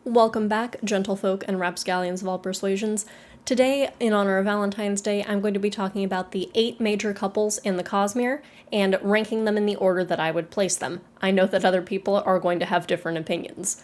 Welcome back, gentlefolk and rapscallions of all persuasions. Today, in honor of Valentine's Day, I'm going to be talking about the 8 major couples in the Cosmere and ranking them in the order that I would place them. I know that other people are going to have different opinions.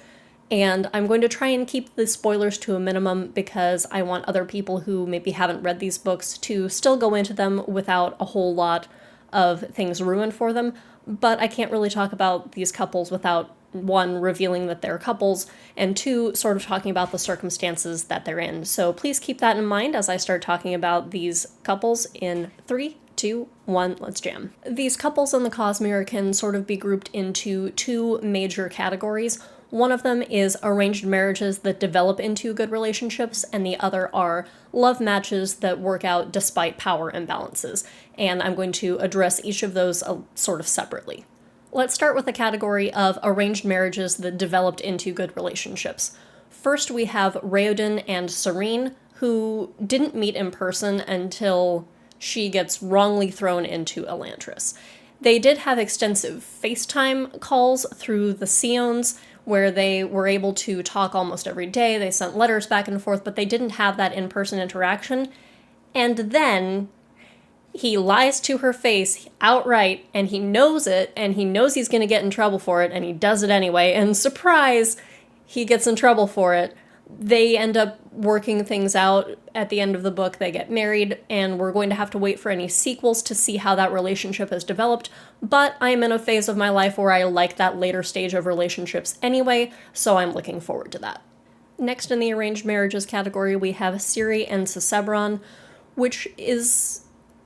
And I'm going to try and keep the spoilers to a minimum because I want other people who maybe haven't read these books to still go into them without a whole lot of things ruined for them. But I can't really talk about these couples without, 1, revealing that they're couples, and 2, sort of talking about the circumstances that they're in. So please keep that in mind as I start talking about these couples in 3, 2, 1, let's jam. These couples in the Cosmere can sort of be grouped into 2 major categories. One of them is arranged marriages that develop into good relationships, and the other are love matches that work out despite power imbalances. And I'm going to address each of those sort of separately. Let's start with the category of arranged marriages that developed into good relationships. First, we have Raoden and Serene, who didn't meet in person until she gets wrongly thrown into Elantris. They did have extensive FaceTime calls through the Seons, where they were able to talk almost every day. They sent letters back and forth, but they didn't have that in-person interaction. And then he lies to her face outright, and he knows it, and he knows he's going to get in trouble for it, and he does it anyway, and surprise, he gets in trouble for it. They end up working things out at the end of the book. They get married, and we're going to have to wait for any sequels to see how that relationship has developed, but I'm in a phase of my life where I like that later stage of relationships anyway, so I'm looking forward to that. Next in the arranged marriages category, we have Ciri and Cesebron, which is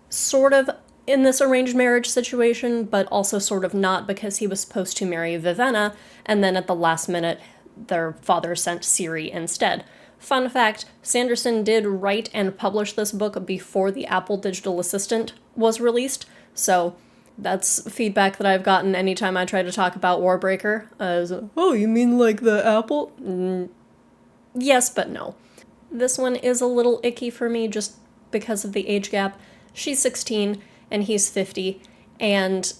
sort of in this arranged marriage situation, but also sort of not, because he was supposed to marry Vivenna, and then at the last minute, their father sent Ciri instead. Fun fact, Sanderson did write and publish this book before the Apple Digital Assistant was released, so that's feedback that I've gotten anytime I try to talk about Warbreaker. Oh, you mean like the Apple? Yes, but no. This one is a little icky for me just because of the age gap. She's 16 and he's 50, and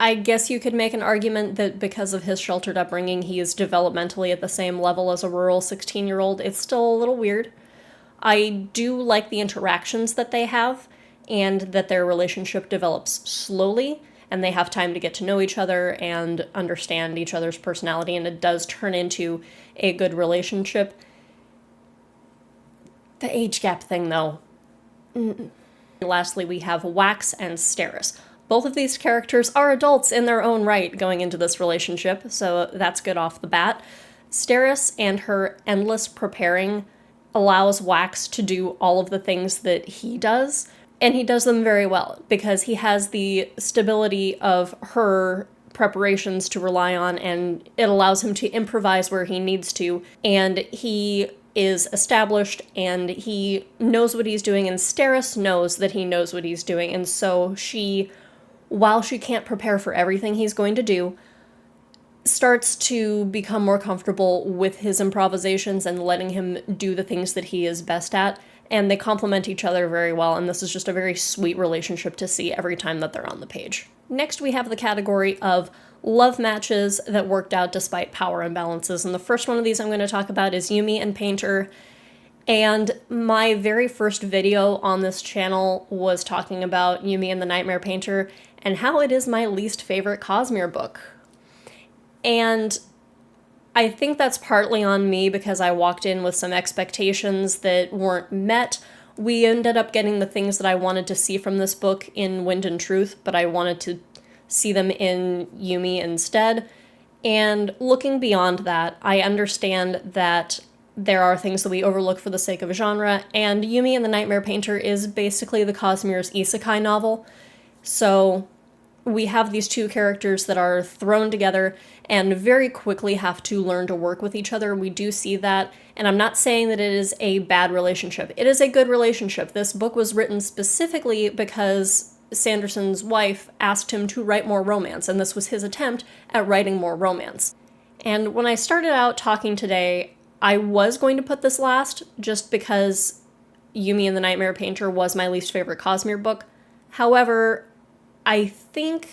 I guess you could make an argument that because of his sheltered upbringing, he is developmentally at the same level as a rural 16-year-old. It's still a little weird. I do like the interactions that they have, and that their relationship develops slowly, and they have time to get to know each other and understand each other's personality, and it does turn into a good relationship. The age gap thing, though. Lastly, we have Wax and Steris. Both of these characters are adults in their own right going into this relationship, so that's good off the bat. Steris and her endless preparing allows Wax to do all of the things that he does, and he does them very well, because he has the stability of her preparations to rely on, and it allows him to improvise where he needs to, and he is established, and he knows what he's doing, and Steris knows that he knows what he's doing, and so she, while she can't prepare for everything he's going to do, starts to become more comfortable with his improvisations and letting him do the things that he is best at, and they complement each other very well, and this is just a very sweet relationship to see every time that they're on the page. Next, we have the category of love matches that worked out despite power imbalances, and the first one of these I'm going to talk about is Yumi and Painter, and my very first video on this channel was talking about Yumi and the Nightmare Painter, and how it is my least favorite Cosmere book. And I think that's partly on me because I walked in with some expectations that weren't met. We ended up getting the things that I wanted to see from this book in Wind and Truth, but I wanted to see them in Yumi instead. And looking beyond that, I understand that there are things that we overlook for the sake of genre, and Yumi and the Nightmare Painter is basically the Cosmere's isekai novel. So we have these 2 characters that are thrown together and very quickly have to learn to work with each other. We do see that, and I'm not saying that it is a bad relationship. It is a good relationship. This book was written specifically because Sanderson's wife asked him to write more romance, and this was his attempt at writing more romance. And when I started out talking today, I was going to put this last, just because Yumi and the Nightmare Painter was my least favorite Cosmere book. However, I think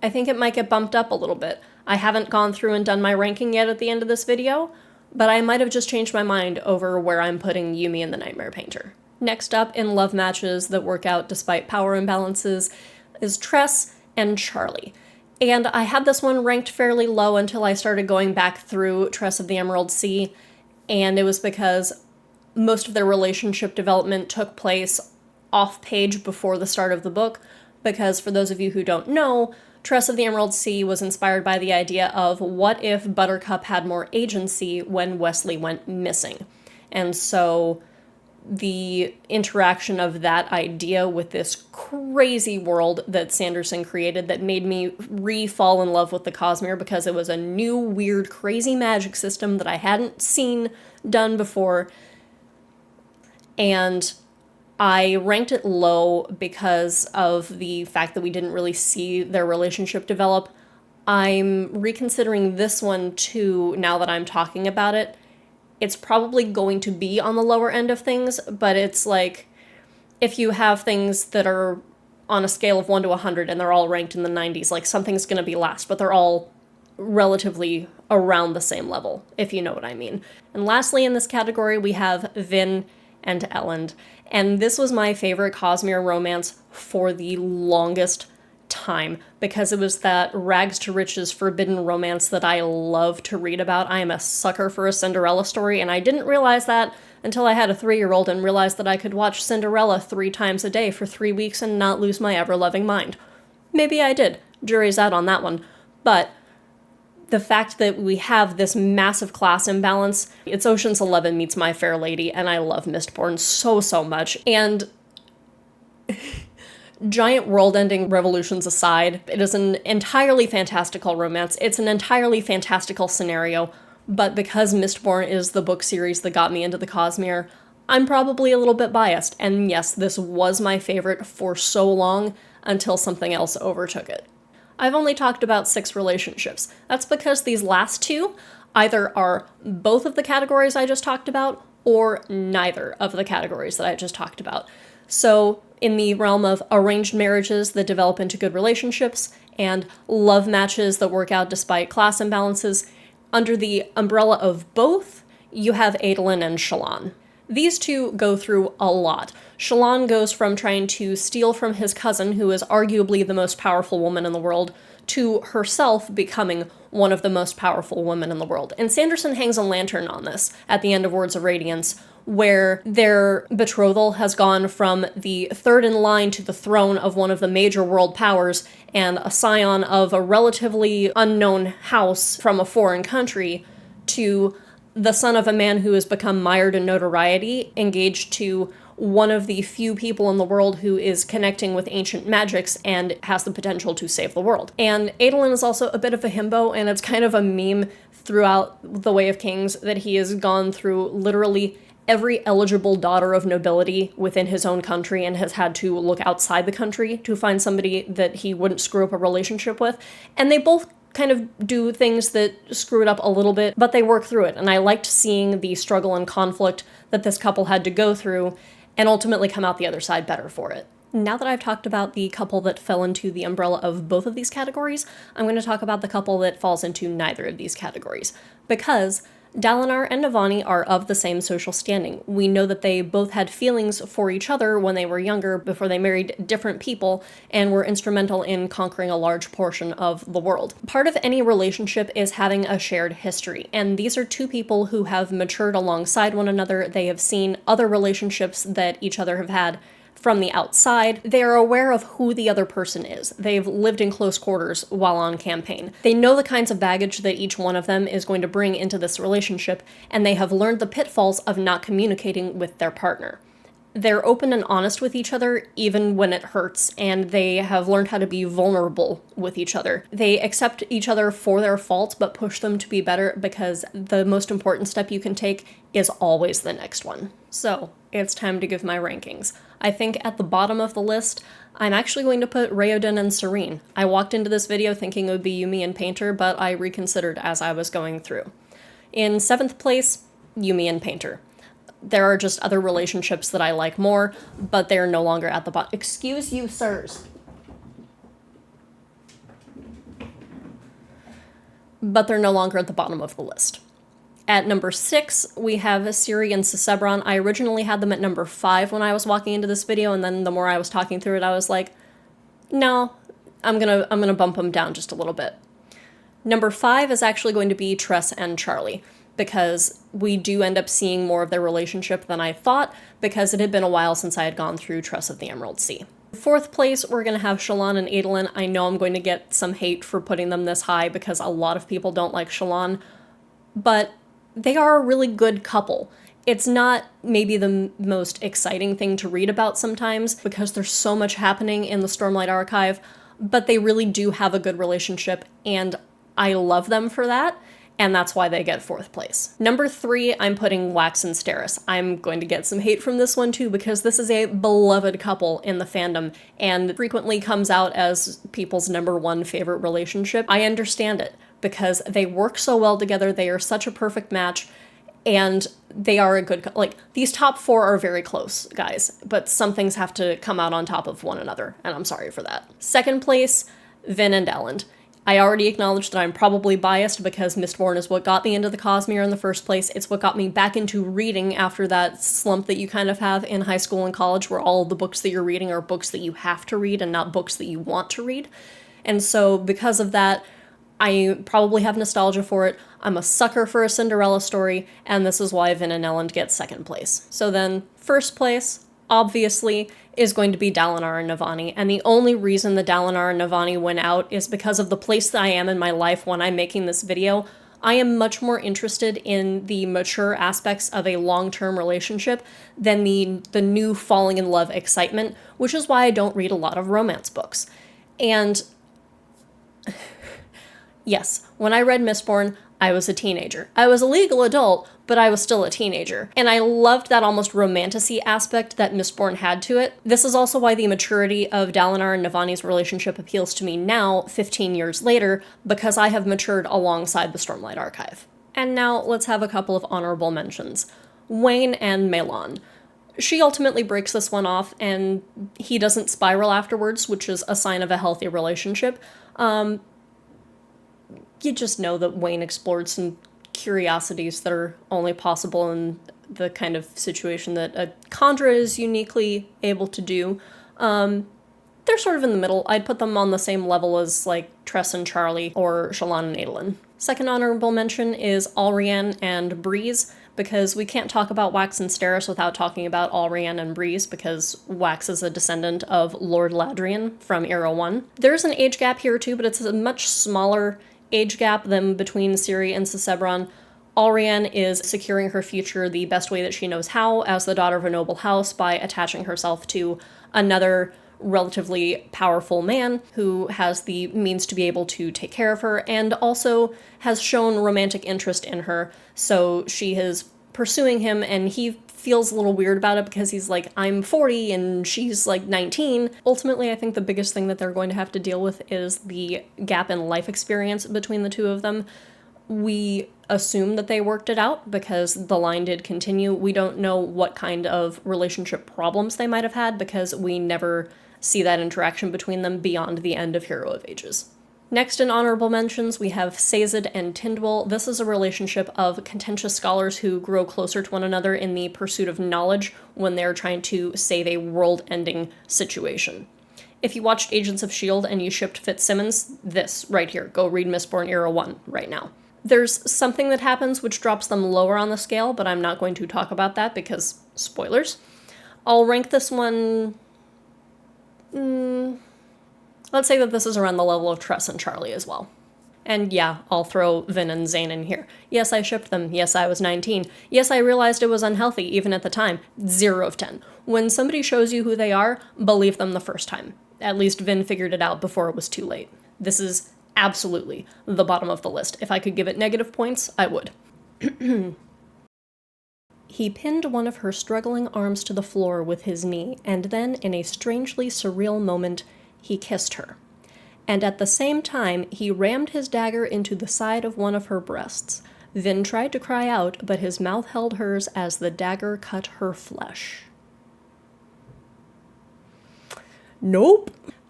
it might get bumped up a little bit. I haven't gone through and done my ranking yet at the end of this video, but I might have just changed my mind over where I'm putting Yumi and the Nightmare Painter. Next up, in love matches that work out despite power imbalances, is Tress and Charlie. And I had this one ranked fairly low until I started going back through Tress of the Emerald Sea, and it was because most of their relationship development took place off-page before the start of the book, because for those of you who don't know, Tress of the Emerald Sea was inspired by the idea of what if Buttercup had more agency when Wesley went missing. And so the interaction of that idea with this crazy world that Sanderson created that made me re-fall in love with the Cosmere, because it was a new, weird, crazy magic system that I hadn't seen done before. And I ranked it low because of the fact that we didn't really see their relationship develop. I'm reconsidering this one too now that I'm talking about it. It's probably going to be on the lower end of things, but it's like if you have things that are on a scale of 1 to 100 and they're all ranked in the 90s, like something's going to be last, but they're all relatively around the same level, if you know what I mean. And lastly in this category, we have Vin and Elend. And this was my favorite Cosmere romance for the longest time, because it was that rags to riches forbidden romance that I love to read about. I am a sucker for a Cinderella story, and I didn't realize that until I had a 3-year-old and realized that I could watch Cinderella 3 times a day for 3 weeks and not lose my ever-loving mind. Maybe I did. Jury's out on that one. But the fact that we have this massive class imbalance, it's Ocean's 11 meets My Fair Lady, and I love Mistborn so much. And giant world-ending revolutions aside, it is an entirely fantastical romance. It's an entirely fantastical scenario, but because Mistborn is the book series that got me into the Cosmere, I'm probably a little bit biased. And yes, this was my favorite for so long until something else overtook it. I've only talked about 6 relationships. That's because these last 2 either are both of the categories I just talked about, or neither of the categories that I just talked about. So in the realm of arranged marriages that develop into good relationships, and love matches that work out despite class imbalances, under the umbrella of both, you have Adolin and Shallan. These 2 go through a lot. Shallan goes from trying to steal from his cousin, who is arguably the most powerful woman in the world, to herself becoming one of the most powerful women in the world. And Sanderson hangs a lantern on this at the end of Words of Radiance, where their betrothal has gone from the third in line to the throne of one of the major world powers and a scion of a relatively unknown house from a foreign country to the son of a man who has become mired in notoriety, engaged to one of the few people in the world who is connecting with ancient magics and has the potential to save the world. And Adolin is also a bit of a himbo, and it's kind of a meme throughout The Way of Kings that he has gone through literally every eligible daughter of nobility within his own country and has had to look outside the country to find somebody that he wouldn't screw up a relationship with. And they both kind of do things that screw it up a little bit, but they work through it. And I liked seeing the struggle and conflict that this couple had to go through and ultimately come out the other side better for it. Now that I've talked about the couple that fell into the umbrella of both of these categories, I'm going to talk about the couple that falls into neither of these categories, because Dalinar and Navani are of the same social standing. We know that they both had feelings for each other when they were younger before they married different people and were instrumental in conquering a large portion of the world. Part of any relationship is having a shared history, and these are 2 people who have matured alongside one another. They have seen other relationships that each other have had from the outside. They are aware of who the other person is. They've lived in close quarters while on campaign. They know the kinds of baggage that each one of them is going to bring into this relationship, and they have learned the pitfalls of not communicating with their partner. They're open and honest with each other even when it hurts, and they have learned how to be vulnerable with each other. They accept each other for their faults but push them to be better, because the most important step you can take is always the next one. So, it's time to give my rankings. I think at the bottom of the list, I'm actually going to put Raoden and Serene. I walked into this video thinking it would be Yumi and Painter, but I reconsidered as I was going through. In 7th place, Yumi and Painter. There are just other relationships that I like more, but they're no longer at the bottom. Excuse you, sirs. but they're no longer at the bottom of the list. At number 6, we have Ciri and Cesebron. I originally had them at number 5 when I was walking into this video, and then the more I was talking through it, I was like, no, I'm gonna bump them down just a little bit. Number 5 is actually going to be Tress and Charlie, because we do end up seeing more of their relationship than I thought, because it had been a while since I had gone through Tress of the Emerald Sea. 4th place, we're going to have Shallan and Adolin. I know I'm going to get some hate for putting them this high, because a lot of people don't like Shallan, but they are a really good couple. It's not maybe the most exciting thing to read about sometimes, because there's so much happening in the Stormlight Archive, but they really do have a good relationship, and I love them for that, and that's why they get 4th place. Number 3, I'm putting Wax and Steris. I'm going to get some hate from this one too, because this is a beloved couple in the fandom, and frequently comes out as people's number 1 favorite relationship. I understand it, because they work so well together, they are such a perfect match, and they are a good, like, these top 4 are very close, guys, but some things have to come out on top of one another, and I'm sorry for that. 2nd place, Vin and Elend. I already acknowledged that I'm probably biased because Mistborn is what got me into the Cosmere in the first place. It's what got me back into reading after that slump that you kind of have in high school and college, where all the books that you're reading are books that you have to read and not books that you want to read. And so because of that, I probably have nostalgia for it. I'm a sucker for a Cinderella story, and this is why Vin and Elend get 2nd place. So then, 1st place, obviously, is going to be Dalinar and Navani, and the only reason the Dalinar and Navani went out is because of the place that I am in my life when I'm making this video. I am much more interested in the mature aspects of a long-term relationship than the new falling in love excitement, which is why I don't read a lot of romance books. And yes, when I read Mistborn, I was a teenager. I was a legal adult, but I was still a teenager. And I loved that almost romantasy aspect that Mistborn had to it. This is also why the maturity of Dalinar and Navani's relationship appeals to me now, 15 years later, because I have matured alongside the Stormlight Archive. And now let's have a couple of honorable mentions. Wayne and Melon. She ultimately breaks this one off, and he doesn't spiral afterwards, which is a sign of a healthy relationship. You just know that Wayne explored some curiosities that are only possible in the kind of situation that a Khandra is uniquely able to do. They're sort of in the middle. I'd put them on the same level as, like, Tress and Charlie or Shallan and Adolin. 2nd honorable mention is Alrienne and Breeze, because we can't talk about Wax and Steris without talking about Alrienne and Breeze, because Wax is a descendant of Lord Ladrian from Era 1. There's an age gap here too, but it's a much smaller age gap than between Ciri and Cesebron. Alrienne is securing her future the best way that she knows how, as the daughter of a noble house, by attaching herself to another relatively powerful man who has the means to be able to take care of her, and also has shown romantic interest in her, so she is pursuing him, and he feels a little weird about it because he's like, I'm 40 and she's like 19. Ultimately, I think the biggest thing that they're going to have to deal with is the gap in life experience between the two of them. We assume that they worked it out because the line did continue. We don't know what kind of relationship problems they might have had because we never see that interaction between them beyond the end of Hero of Ages. Next in honorable mentions, we have Sazed and Tindwyl. This is a relationship of contentious scholars who grow closer to one another in the pursuit of knowledge when they're trying to save a world-ending situation. If you watched Agents of S.H.I.E.L.D. and you shipped Fitzsimmons, this right here, go read Mistborn Era 1 right now. There's something that happens which drops them lower on the scale, but I'm not going to talk about that because spoilers. I'll rank this one... Let's say that this is around the level of Tress and Charlie as well. And yeah, I'll throw Vin and Zane in here. Yes, I shipped them. Yes, I was 19. Yes, I realized it was unhealthy, even at the time. 0 of 10. When somebody shows you who they are, believe them the first time. At least Vin figured it out before it was too late. This is absolutely the bottom of the list. If I could give it negative points, I would. He pinned one of her struggling arms to the floor with his knee, and then, in a strangely surreal moment, he kissed her. And at the same time, he rammed his dagger into the side of one of her breasts. Vin tried to cry out, but his mouth held hers as the dagger cut her flesh. Nope.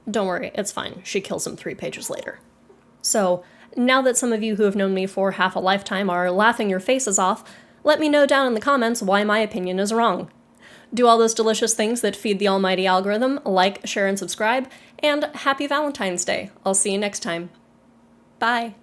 Don't worry, it's fine. She kills him 3 pages later. So, Now that some of you who have known me for half a lifetime are laughing your faces off, let me know down in the comments why my opinion is wrong. Do all those delicious things that feed the almighty algorithm, like, share, and subscribe, and happy Valentine's Day. I'll see you next time. Bye.